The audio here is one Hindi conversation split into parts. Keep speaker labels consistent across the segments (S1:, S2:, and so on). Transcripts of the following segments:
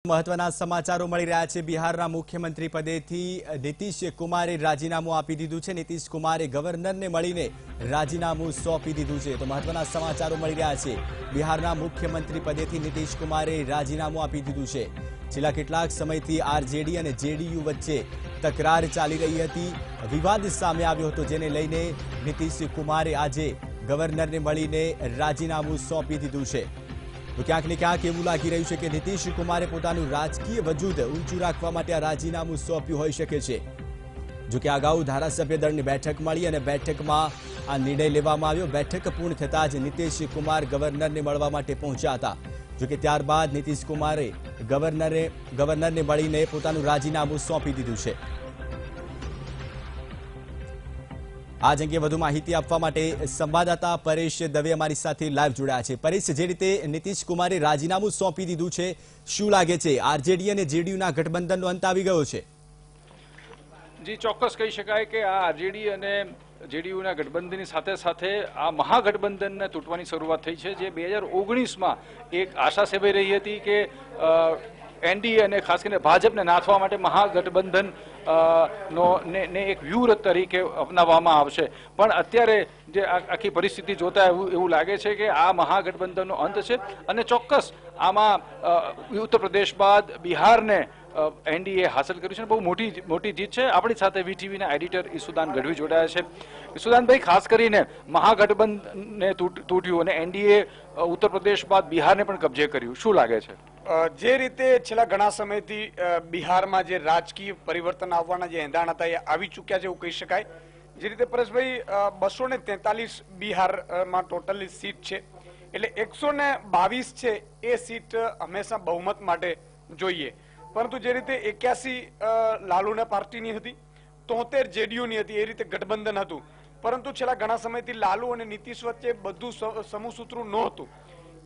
S1: મહત્વના સમાચારો મળી રહ્યા છે। બિહારના મુખ્યમંત્રી પદેથી નીતિશ કુમારે રાજીનામું આપી દીધું છે। નીતિશ કુમારે ગવર્નરને મળીને રાજીનામું સોંપી દીધું છે। તો મહત્વના સમાચારો મળી રહ્યા છે। બિહારના મુખ્યમંત્રી પદેથી નીતિશ કુમારે રાજીનામું આપી દીધું છે। છેલ્લા કેટલાક સમયથી આરજેડી અને જેડીયુ વચ્ચે તકરાર ચાલી રહી હતી। વિવાદ સામે આવ્યો હતો, જેને લઈને નીતિશ કુમારે આજે ગવર્નરને મળીને રાજીનામું સોંપી દીધું છે। तो क्यांक ने क्यांक एवं लागी रह्युं छे के नीतीश कुमारे पोतानुं राजकीय वजूद ऊंचुं राखवा माटे आ राजीनामुं सोंप्युं होई शके छे। जो कि अगाऊ धारासभ्य दळनी बेठक मळी अने बेठकमां आ निर्णय लेवामां आव्यो। बेठक पूर्ण थतां ज नीतीश कुमार गवर्नरने मळवा माटे पहोंच्या हता। जो कि त्यारबाद नीतीश कुमारे गवर्नरने मळीने पोतानुं राजीनामुं सोंपी दीधुं छे। आज अंगे વધુ માહિતી આપવા માટે સંવાદદાતા પરેશ દવે અમારી સાથે લાઈવ જોડાયા છે। પરેશ, જે રીતે નીતિશ કુમારે રાજીનામું સોંપી દીધું છે, શું લાગે છે આરજેડી અને જેડીયુના ગઠબંધનનો અંત આવી ગયો છે?
S2: જી, ચોક્કસ કહી શકાય કે આ આરજેડી અને જેડીયુના ગઠબંધનની સાથે સાથે આ મહાગઠબંધનને તૂટવાની શરૂઆત થઈ છે, જે 2019માં એક આશા સેવાઈ રહી હતી કે એનડીએ અને ખાસ કરીને ભાજપને નાથવા માટે મહાગઠબંધન ને એક વ્યૂહ તરીકે અપનાવવામાં આવશે। પણ અત્યારે જે આખી પરિસ્થિતિ જોતા એવું લાગે છે કે આ મહાગઠબંધનનો અંત છે અને ચોક્કસ આમાં ઉત્તર પ્રદેશ બાદ બિહારને એનડીએ હાંસલ કર્યું છે। બહુ મોટી જીત છે। આપણી સાથે વીટીવીના એડિટર ઈસુદાન ગઢવી જોડાયા છે। ઈસુદાનભાઈ, ખાસ કરીને મહાગઠબંધનને તૂટ્યું અને એનડીએ ઉત્તર પ્રદેશ બાદ બિહારને પણ કબજે કર્યું, શું લાગે છે?
S3: જે રીતે છેલ્લા ઘણા સમયથી બિહારમાં જે રાજકીય પરિવર્તન આવવાના જે એંધાણ હતા એ આવી ચૂક્યા છે એવું કહી શકાય। જે રીતે પરેશભાઈ 243 બિહારમાં ટોટલી સીટ છે, એટલે 122 છે એ સીટ હંમેશા બહુમત માટે જોઈએ। પરંતુ જે રીતે 81 લાલુના પાર્ટીની હતી, 73 જેડીયુની હતી, એ રીતે ગઠબંધન હતું। પરંતુ છેલ્લા ઘણા સમયથી લાલુ અને નીતિશ વચ્ચે બધું સમૂહસૂત્રું નહોતું।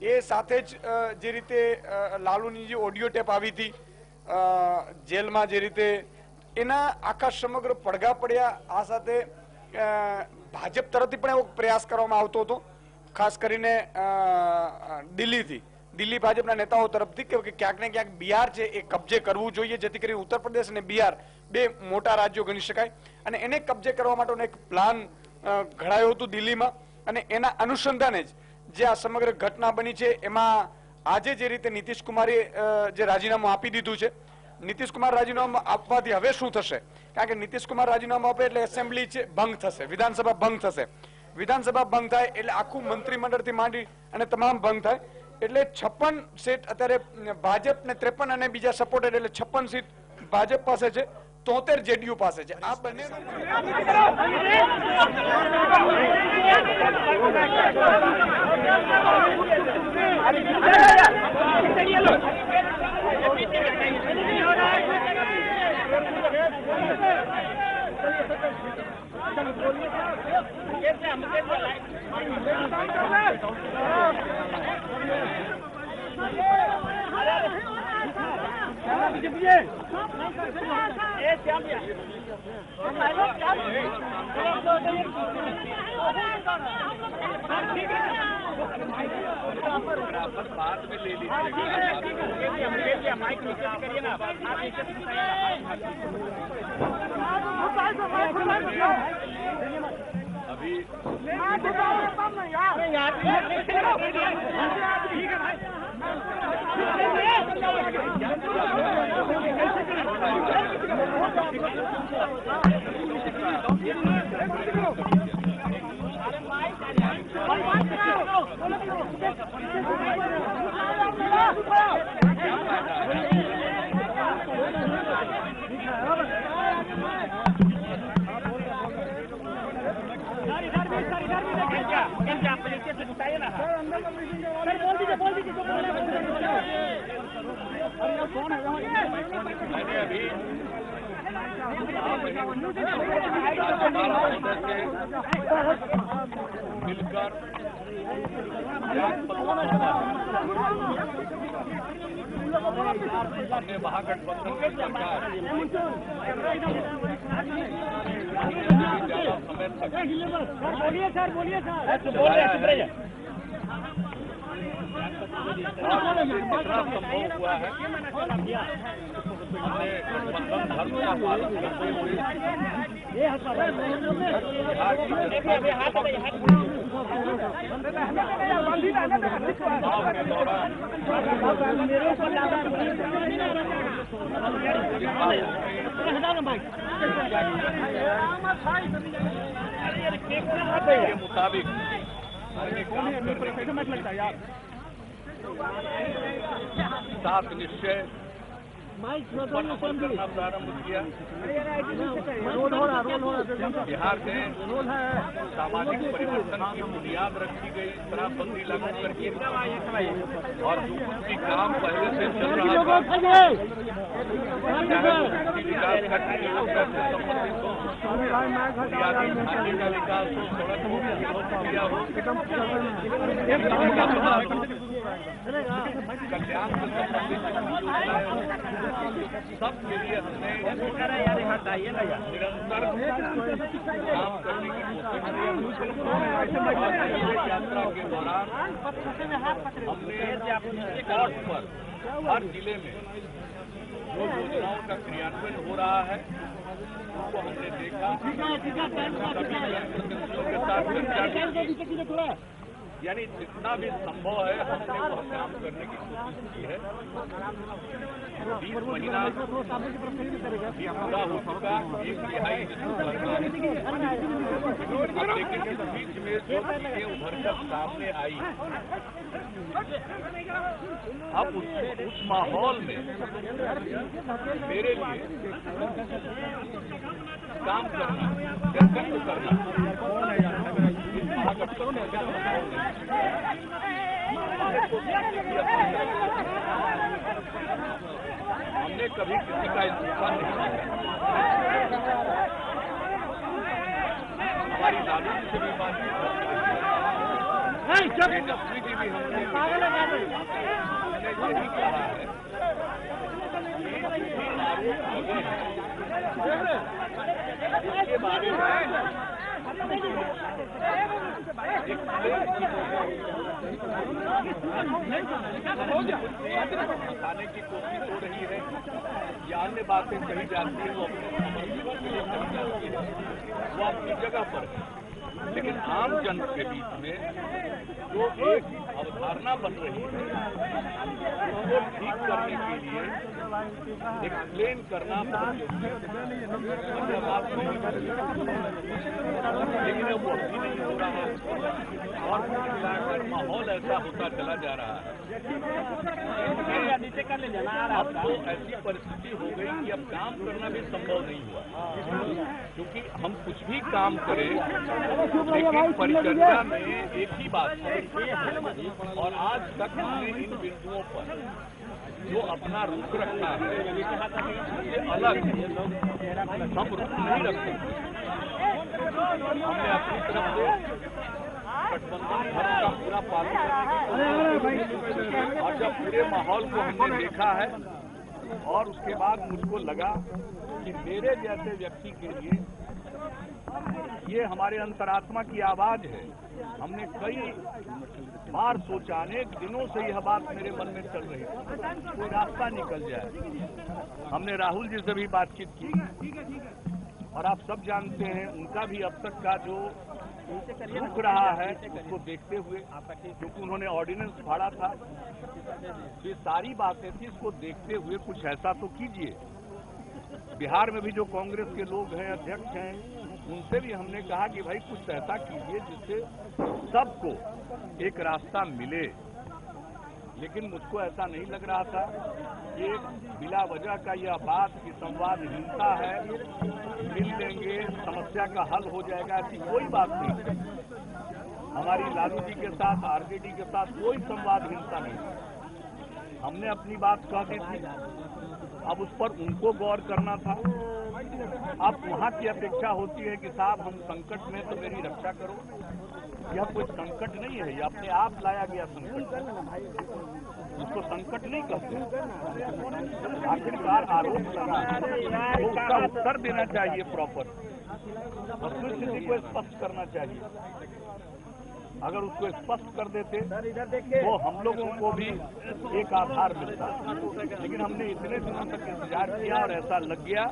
S3: એ સાથે જ જે રીતે લાલુની જે ઓડિયો ટેપ આવી હતી જેલમાં, જે રીતે એના આખા સમગ્ર પડઘા પડ્યા। આ સાથે ભાજપ તરફથી પણ એવો પ્રયાસ કરવામાં આવતો હતો, ખાસ કરીને દિલ્હી ભાજપના નેતાઓ તરફથી કે ક્યાંક ને ક્યાંક બિહાર છે એ કબજે કરવું જોઈએ, જેથી કરીને ઉત્તર પ્રદેશ અને બિહાર બે મોટા રાજ્યો ગણી શકાય અને એને કબજે કરવા માટેનો એક પ્લાન ઘડાયો હતો દિલ્હીમાં। અને એના અનુસંધાને જ જે આ સમગ્ર ઘટના બની છે, એમાં આજે જે રીતે નીતિશ કુમારે જે રાજીનામું આપી દીધું છે, નીતિશ કુમાર રાજીનામું આપવાથી હવે શું થશે? કારણ કે નીતિશ કુમાર રાજીનામું આપે એટલે એસેમ્બલી છે ભંગ થશે, વિધાનસભા ભંગ થશે। વિધાનસભા ભંગ થાય એટલે આખું મંત્રીમંડળથી માંડી અને તમામ ભંગ થાય। એટલે 56 સીટ અત્યારે ભાજપ ને 53 અને બીજા સપોર્ટેડ, એટલે 56 સીટ ભાજપ પાસે છે, 73 જેડીયુ પાસે છે। આ બંને
S2: मिलकर महागठबंधन की सरकार बोलिए सर
S4: और जितना संभव हुआ है हमने धर्म का पालन करते हुए चुनाव के दौरान के मुताबिक सात निश्चय पर अमल करना प्रारंभ किया। बिहार में सामाजिक परिवर्तन की बुनियाद रखी गई, शराबबंदी लागू करके और जो कुछ भी काम पहले से चल रहा था, चाहे विकास का योजना से संबंधित हो, बुनियादी ढांचे का विकास हो, सड़क हो, क्रिया हो, कल्याण से संबंधित योजनाएं हो, सब के लिए हमने निरंतर काम करने की कोशिश की। यात्रा के दौरान हमने स्पॉट पर हर जिले में जो योजनाओं का क्रियान्वयन हो रहा है उनको हमने देखा, सभी जनप्रतिनिधियों के साथ चर्चा की, यानी जितना भी संभव है हमने वह काम करने की कोशिश की है। 20 महीना पूरा हो चुका, 1/3 लेकिन इस बीच में जो चीजें उभर कर सामने आई, अब उस माहौल में मेरे लिए काम करना, नेतृत्व करना इस महागठबंधन का हमने कभी किसी का इस्तीफा नहीं दिया। हमारी लालू जी से भी बातचीत तेजस्वी जी भी हमने यही कहा है इसके बारे में बताने की कोशिश हो रही है या अन्य बातें कही जाती है, वो अपने समर्थकों के लिए कही जाती है, वो अपनी जगह पर है। लेकिन आम जन के बीच में जो एक अवधारणा बन रही है उसको ठीक करने के लिए एक्सप्लेन करना लेकिन अब वो अभी नहीं हो रहा है और कुल मिलाकर माहौल ऐसा होता चला जा रहा है। अब तो ऐसी परिस्थिति हो गई कि अब काम करना भी संभव नहीं हुआ, क्योंकि हम कुछ भी काम करें लेकिन परिचर्या में एक ही बात है और आज तक हमने इन बिंदुओं पर जो अपना रुख रखा है उससे अलग हम रुख नहीं रख सकते। हमने अपनी तरफ से गठबंधन धर्म का पूरा पालन करने की कोशिश की और जब पूरे माहौल को हमने देखा है और उसके बाद मुझको लगा कि मेरे जैसे व्यक्ति के लिए ये हमारे अंतरात्मा की आवाज है। हमने कई बार सोचा, अनेक दिनों से यह बात मेरे मन में चल रही थी, कोई रास्ता निकल जाए। हमने राहुल जी से भी बातचीत की और आप सब जानते हैं उनका भी अब तक का जो रुक रहा है उसको देखते हुए, क्योंकि उन्होंने ऑर्डिनेंस फाड़ा था, तो ये सारी बातें थी, इसको देखते हुए कुछ ऐसा तो कीजिए। बिहार में भी जो कांग्रेस के लोग हैं, अध्यक्ष हैं, उनसे भी हमने कहा कि भाई कुछ ऐसा कीजिए जिससे सबको एक रास्ता मिले। लेकिन मुझको ऐसा नहीं लग रहा था कि बिला वजह का यह बात कि संवादहीनता है, मिल लेंगे समस्या का हल हो जाएगा, ऐसी कोई बात नहीं। हमारी लालू जी के साथ, आरजेडी के साथ कोई संवादहीनता नहीं। हमने अपनी बात कह दी थी, अब उस पर उनको गौर करना था। अब वहाँ की अपेक्षा होती है कि साहब हम संकट में तो मेरी रक्षा करो। यह कोई संकट नहीं है, यह अपने आप लाया गया संकट है, इसको संकट नहीं कहते। आखिरकार आरोप लगा तो उसका उत्तर देना चाहिए प्रॉपर, वस्तुस्थिति को स्पष्ट करना चाहिए। अगर उसको स्पष्ट कर देते तो हम लोगों को भी एक आधार मिलता। लेकिन हमने इतने दिनों तक इंतजार किया और ऐसा लग गया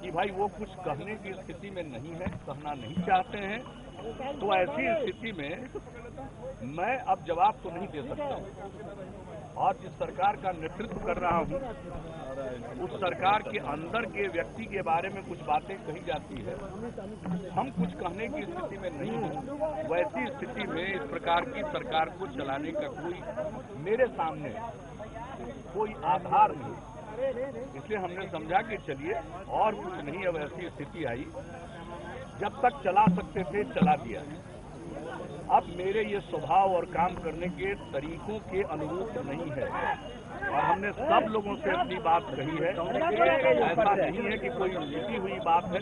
S4: कि भाई वो कुछ कहने की स्थिति में नहीं है, कहना नहीं चाहते हैं। तो ऐसी स्थिति में मैं अब जवाब तो नहीं दे सकता। और जिस सरकार का नेतृत्व कर रहा हूं, उस सरकार के अंदर के व्यक्ति के बारे में कुछ बातें कही जाती है, हम कुछ कहने की स्थिति में नहीं हैं। वैसी स्थिति में इस प्रकार की सरकार को चलाने का कोई मेरे सामने कोई आधार नहीं। इसलिए हमने समझा कि चलिए और कुछ नहीं, अब ऐसी स्थिति आई, जब तक चला सकते थे चला दिया। अब मेरे ये स्वभाव और काम करने के तरीकों के अनुरूप नहीं है और हमने सब लोगों से अपनी बात कही है। ऐसा नहीं है कि कोई लिखी हुई बात है।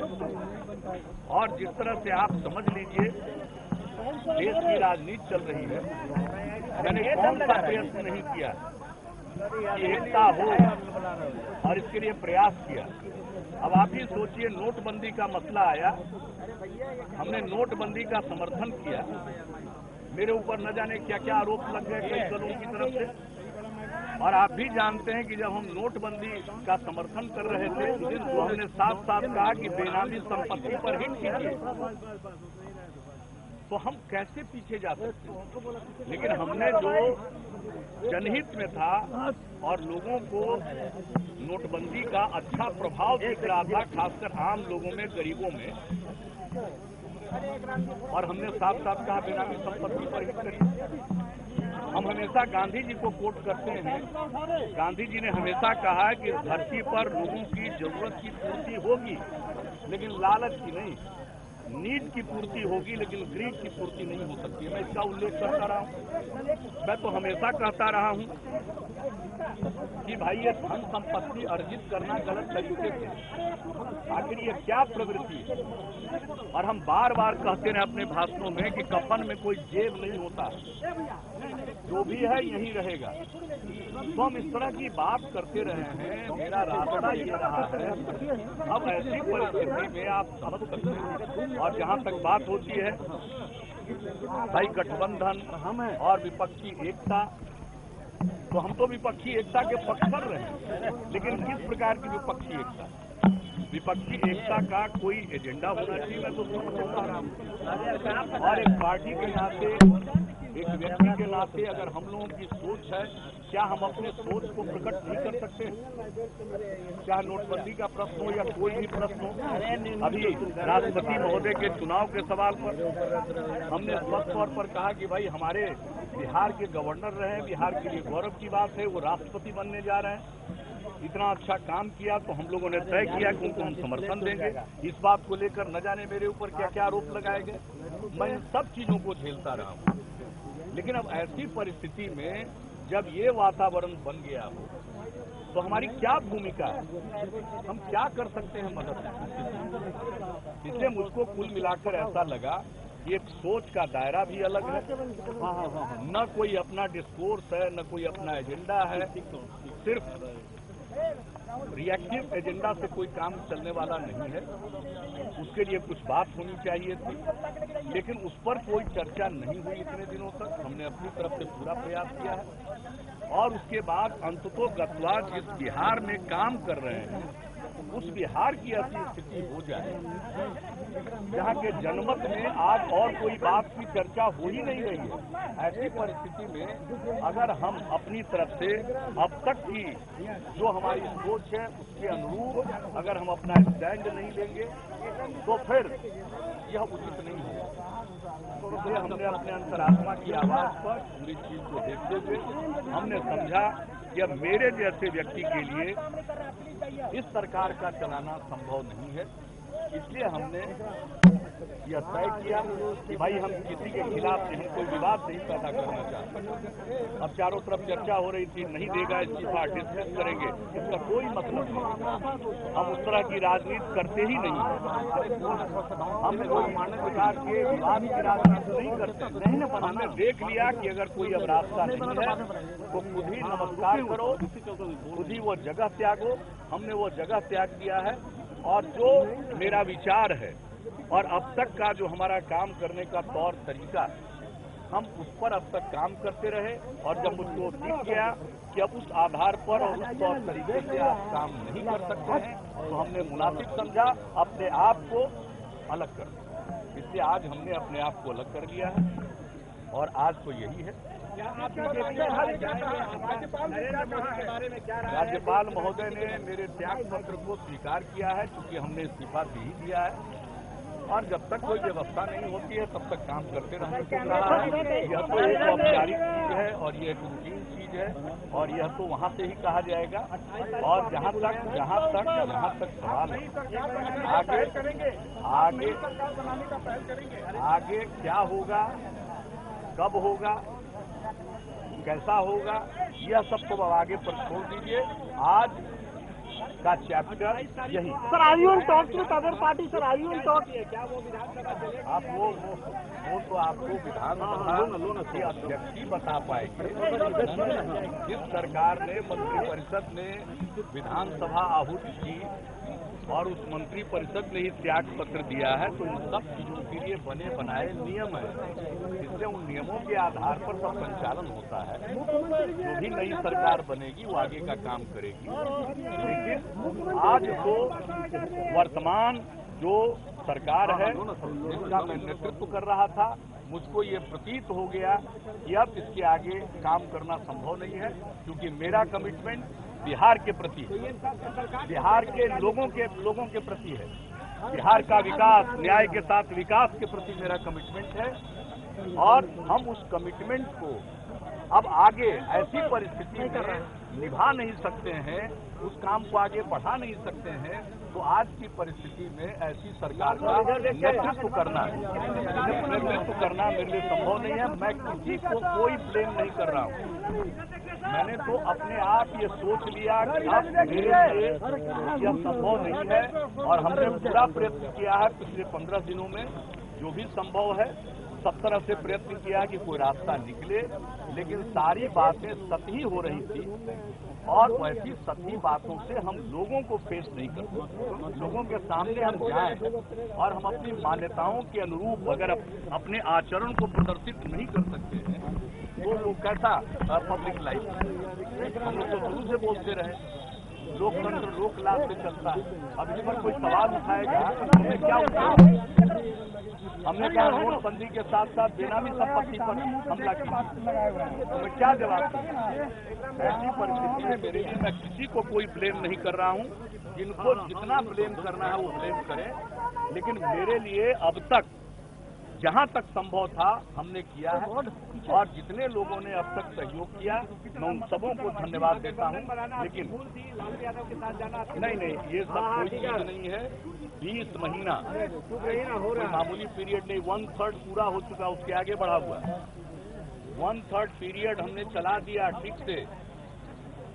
S4: और जिस तरह से आप समझ लीजिए देश की राजनीति चल रही है, मैंने कौन सा प्रयत्न नहीं किया कि एकता हो और इसके लिए प्रयास किया। अब आप ही सोचिए, नोटबंदी का मसला आया, हमने नोटबंदी का समर्थन किया, मेरे ऊपर न जाने क्या क्या आरोप लग गए कई दलों की तरफ से। और आप भी जानते हैं कि जब हम नोटबंदी का समर्थन कर रहे थे तो हमने साफ साफ कहा कि बेनामी संपत्ति पर हिट कीजिए। तो हम कैसे पीछे जा सकते हैं? लेकिन हमने जो जनहित में था और लोगों को नोटबंदी का अच्छा प्रभाव दिख रहा था, खासकर आम लोगों में, गरीबों में, और हमने साफ साफ कहा बेनामी संपत्ति पर हिट करिए। हम हमेशा गांधी जी को कोट करते हैं। गांधी जी ने हमेशा कहा कि धरती पर लोगों की जरूरत की पूर्ति होगी, लेकिन लालच की नहीं। नीड की पूर्ति होगी, लेकिन ग्रीड की पूर्ति नहीं हो सकती। मैं इसका उल्लेख करता रहा हूं। मैं तो हमेशा कहता रहा हूं कि भाई ये धन संपत्ति अर्जित करना गलत तरीके से, आखिर ये क्या प्रवृत्ति है? और हम बार बार कहते रहे अपने भाषणों में कि कफन में कोई जेब नहीं होता, जो भी है यही रहेगा। तो हम इस तरह की बात करते रहे हैं, मेरा रास्ता ये रहा है। अब ऐसी परिस्थिति में आप समझ सकते हैं। और जहां तक बात होती है भाई गठबंधन और विपक्षी एकता, तो हम तो विपक्षी एकता के पक्षधर रहे हैं, लेकिन किस प्रकार की विपक्षी एकता? विपक्षी एकता का कोई एजेंडा होना चाहिए, मैं तो समझता हूं। और एक पार्टी के नाते, एक व्यक्ति के नाते अगर हम लोगों की सोच है, क्या हम अपने सोच को प्रकट नहीं कर सकते? चाहे नोटबंदी का प्रश्न हो या कोई भी प्रश्न हो। अभी राष्ट्रपति महोदय के चुनाव के सवाल पर हमने स्पष्ट तौर पर कहा कि भाई हमारे बिहार के गवर्नर रहे, बिहार के लिए गौरव की बात है, वो राष्ट्रपति बनने जा रहे हैं। इतना अच्छा काम किया तो हम लोगों ने तय किया कि उनको हम समर्थन देंगे। इस बात को लेकर न जाने मेरे ऊपर क्या क्या आरोप लगाए गए। मैं इन सब चीजों को झेलता रहा हूँ, लेकिन अब ऐसी परिस्थिति में जब ये वातावरण बन गया हो तो हमारी क्या भूमिका है? हम क्या कर सकते हैं मदद? इसलिए मुझको कुल मिलाकर ऐसा लगा कि एक सोच का दायरा भी अलग है, न कोई अपना डिस्कोर्स है, न कोई अपना एजेंडा है। सिर्फ रिएक्टिव एजेंडा से कोई काम चलने वाला नहीं है। उसके लिए कुछ बात होनी चाहिए थी, लेकिन उस पर कोई चर्चा नहीं हुई इतने दिनों तक। हमने अपनी तरफ से पूरा प्रयास किया है और उसके बाद अंततोगत्वा जिस बिहार में काम कर रहे हैं उस बिहार की ऐसी स्थिति हो जाए जहाँ के जनमत में आज और कोई बात की चर्चा हो ही नहीं रही है। ऐसी परिस्थिति में अगर हम अपनी तरफ से अब तक की जो हमारी सोच है उसके अनुरूप अगर हम अपना स्टैंड नहीं लेंगे तो फिर यह उचित नहीं होगा। इसलिए हमने अपने अंतरात्मा की आवाज पर पूरी चीज को देखते हुए हमने समझा कि अब मेरे जैसे व्यक्ति के लिए इस सरकार का चलाना संभव नहीं है। इसलिए हमने यह तय किया कि भाई हम किसी के खिलाफ नहीं, कोई विवाद नहीं पैदा करना चाहते। अब चारों तरफ चर्चा हो रही थी, नहीं देगा इस्तीफा, डिस्कस करेंगे, इसका कोई मतलब नहीं। हम उस तरह की राजनीति करते ही नहीं। हम कोई प्रकार के विवाद की राजनीति नहीं करते। हमने देख लिया कि अगर कोई अब रास्ता नहीं है तो खुद ही नमस्कार करो, खुद ही वो जगह त्यागो। हमने वो जगह त्याग दिया है और जो मेरा विचार है और अब तक का जो हमारा काम करने का तौर तरीका हम उस पर अब तक काम करते रहे और जब मुझको दिख गया कि अब उस आधार पर और उस तौर तरीके से आप काम नहीं कर सकते हैं तो हमने मुनासिब समझा अपने आप को अलग कर दिया। इसलिए आज हमने अपने आप को अलग कर लिया है और आज तो यही है। राज्यपाल महोदय ने मेरे त्याग पत्र को स्वीकार किया है क्योंकि हमने इस्तीफा दे ही दिया है और जब तक कोई व्यवस्था नहीं होती है तब तक काम करते रहना पड़ रहा है। यह तो एक औपचारिक चीज है और यह एक रूटीन चीज है और यह तो वहाँ से ही कहा जाएगा। और जहाँ तक सवाल है आगे क्या होगा, कब होगा, कैसा होगा, यह सब तो आगे पर छोड़ दीजिए। आज का चैप्टर यही।
S5: Sir are you in talk with other party? Sir are you in talk?
S4: क्या वो विधानसभा आप वो तो आपको विधानसभा के अध्यक्ष ही बता पाएंगे। जिस सरकार ने मंत्रिपरिषद ने विधानसभा आहूत की और उस मंत्री परिषद ने ही त्याग पत्र दिया है तो इन सब चीजों के लिए बने बनाए नियम है, इसलिए उन नियमों के आधार पर सब संचालन होता है। जो भी नई सरकार बनेगी वो आगे का काम करेगी, लेकिन आज तो वर्तमान जो सरकार है जिसका मैं नेतृत्व कर रहा था, मुझको ये प्रतीत हो गया कि अब इसके आगे काम करना संभव नहीं है क्योंकि मेरा कमिटमेंट बिहार के प्रति, बिहार के लोगों के प्रति है। बिहार का विकास, न्याय के साथ विकास के प्रति मेरा कमिटमेंट है और हम उस कमिटमेंट को अब आगे ऐसी परिस्थिति में निभा नहीं सकते हैं, उस काम को आगे बढ़ा नहीं सकते हैं, तो आज की परिस्थिति में ऐसी सरकार का नेतृत्व करना मेरे लिए संभव नहीं है। मैं किसी को कोई ब्लेम नहीं कर रहा हूँ। मैंने तो अपने आप ये सोच लिया कि अब मेरे लिए यह संभव नहीं है और हमने पूरा प्रयत्न किया है पिछले 15 दिनों में जो भी संभव है सब तरह से प्रयत्न किया कि कोई रास्ता निकले, लेकिन सारी बातें सतही हो रही थी और वैसी सतही बातों से हम लोगों को फेस नहीं कर सकते। लोगों के सामने हम जाएं और हम अपनी मान्यताओं के अनुरूप अगर अपने आचरण को प्रदर्शित नहीं कर सकते हैं तो वो कैसा पब्लिक लाइफ। हम लोग तो शुरू से बोलते रहे लोकतंत्र लोक लाभ से चलता है। अब इस पर कोई सवाल उठाएगा हमने क्या उठाया? हमने कहा नोटबंदी के साथ साथ बेनामी संपत्ति पर हमला किया, तो मैं क्या जवाब दूंगा? ऐसी परिस्थिति में मेरे लिए मैं किसी को कोई ब्लेम नहीं कर रहा हूं। जिनको जितना ब्लेम करना है वो ब्लेम करें, लेकिन मेरे लिए अब तक जहां तक संभव था हमने किया है और जितने लोगों ने अब तक सहयोग किया मैं उन सबों को धन्यवाद देता हूं। लेकिन नहीं ये सब कोई चीज नहीं है। 20 महीना कोई मामूली पीरियड नहीं, 1/3 पूरा हो चुका, उसके आगे बढ़ा हुआ 1/3 पीरियड हमने चला दिया ठीक से।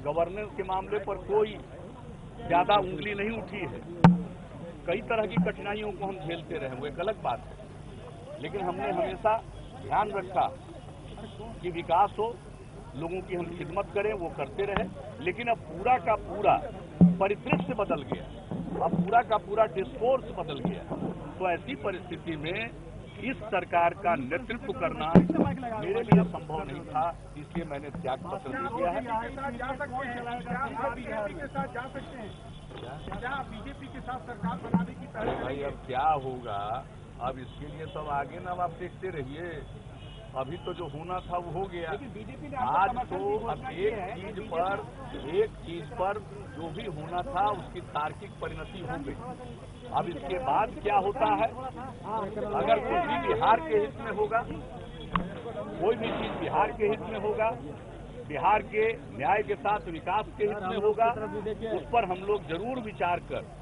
S4: गवर्नेंस के मामले पर कोई ज्यादा उंगली नहीं उठी है। कई तरह की कठिनाइयों को हम झेलते रहे, वो एक अलग बात है, लेकिन हमने हमेशा ध्यान रखा कि विकास हो, लोगों की हम खिदमत करें, वो करते रहे। लेकिन अब पूरा का पूरा परिदृश्य बदल गया, अब पूरा का पूरा डिस्कोर्स बदल गया। तो ऐसी परिस्थिति में इस सरकार का नेतृत्व करना मेरे लिए संभव नहीं था, इसलिए मैंने त्याग पत्र दे दिया है।
S5: बीजेपी के साथ सरकार बनाने की पहल?
S4: भाई अब क्या होगा, अब इसके लिए सब आगे ना आप देखते रहिए। अभी तो जो होना था वो हो गया। आज तो अब एक चीज पर जो भी होना था उसकी तार्किक परिणति हो गई। अब इसके बाद क्या होता है, अगर कुछ भी बिहार के हित में होगा, कोई भी चीज बिहार के हित में होगा, बिहार के न्याय के साथ विकास के हित में होगा, उस पर हम लोग जरूर विचार कर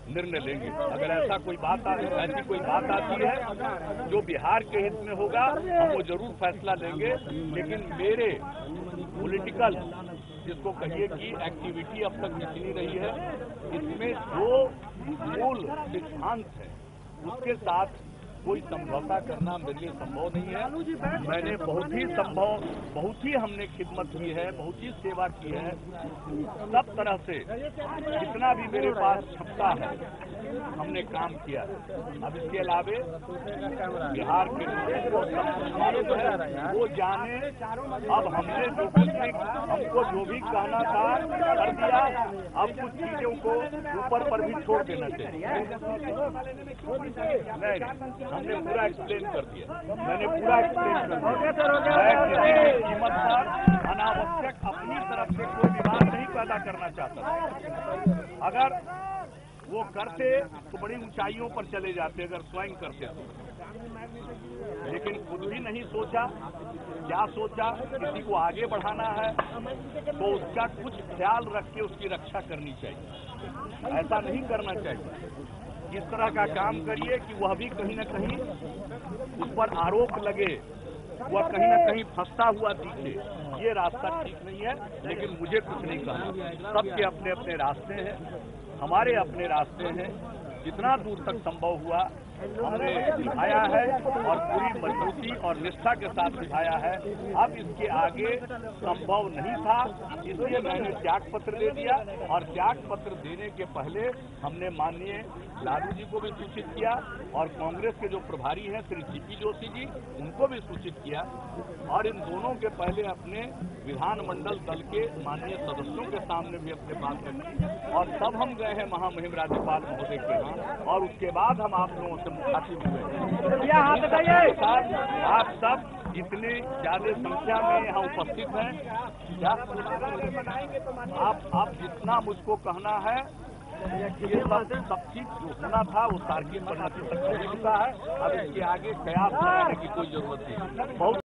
S4: निर्णय लेंगे। अगर ऐसी कोई बात आती है जो बिहार के हित में होगा हम वो जरूर फैसला लेंगे। लेकिन मेरे पॉलिटिकल जिसको कहिए कि एक्टिविटी अब तक जितनी रही है, इसमें जो मूल सिद्धांत है उसके साथ कोई समझौता करना मेरे लिए संभव नहीं है। मैंने बहुत ही हमने खिदमत की है, बहुत ही सेवा की है, सब तरह से जितना भी मेरे पास क्षमता है हमने काम किया। अब इसके अलावे बिहार के वो जाने, अब हमने जो कुछ भी हमको जो भी कहना था कर दिया, अब कुछ चीजों को ऊपर पर भी छोड़ देना चाहिए। नहीं, हमने पूरा एक्सप्लेन कर दिया, मैंने पूरा एक्सप्लेन कर दिया। मैं किसी भी कीमत पर अनावश्यक अपनी तरफ से कोई विवाद नहीं पैदा करना चाहता। अगर वो करते तो बड़ी ऊंचाइयों पर चले जाते, अगर स्वयं करते तो। लेकिन खुद भी नहीं सोचा, क्या सोचा, किसी को आगे बढ़ाना है तो उसका कुछ ख्याल रख के उसकी रक्षा करनी चाहिए, ऐसा नहीं करना चाहिए। इस तरह का काम करिए कि वह भी कहीं न कहीं उस पर आरोप लगे, वह कहीं न कहीं फंसता हुआ दिखे। ये रास्ता ठीक नहीं है, लेकिन मुझे कुछ नहीं कहना। सबके अपने अपने रास्ते हैं, हमारे अपने रास्ते हैं। जितना दूर तक संभव हुआ हमने निभाया है और पूरी मजबूती और निष्ठा के साथ निभाया है। अब इसके आगे संभव नहीं था, इसलिए मैंने त्याग पत्र दे दिया। और त्याग पत्र देने के पहले हमने माननीय लालू जी को भी सूचित किया और कांग्रेस के जो प्रभारी हैं श्री सीपी जोशी जी, उनको भी सूचित किया। और इन दोनों के पहले अपने विधानमंडल दल के माननीय सदस्यों के सामने भी अपने बात रखी। और तब हम गए हैं महामहिम राज्यपाल महोदय के यहाँ, और उसके बाद हम आप लोगों से मुखातिब हुए। आप सब इतने ज्यादा संख्या में यहाँ उपस्थित हैं, आप जितना मुझको कहना है, ये सब चीज जो होना था वो तार्किक परिणति तक पहुंच चुका है। अब इसके आगे कयास लगाने की कोई जरूरत नहीं। बहुत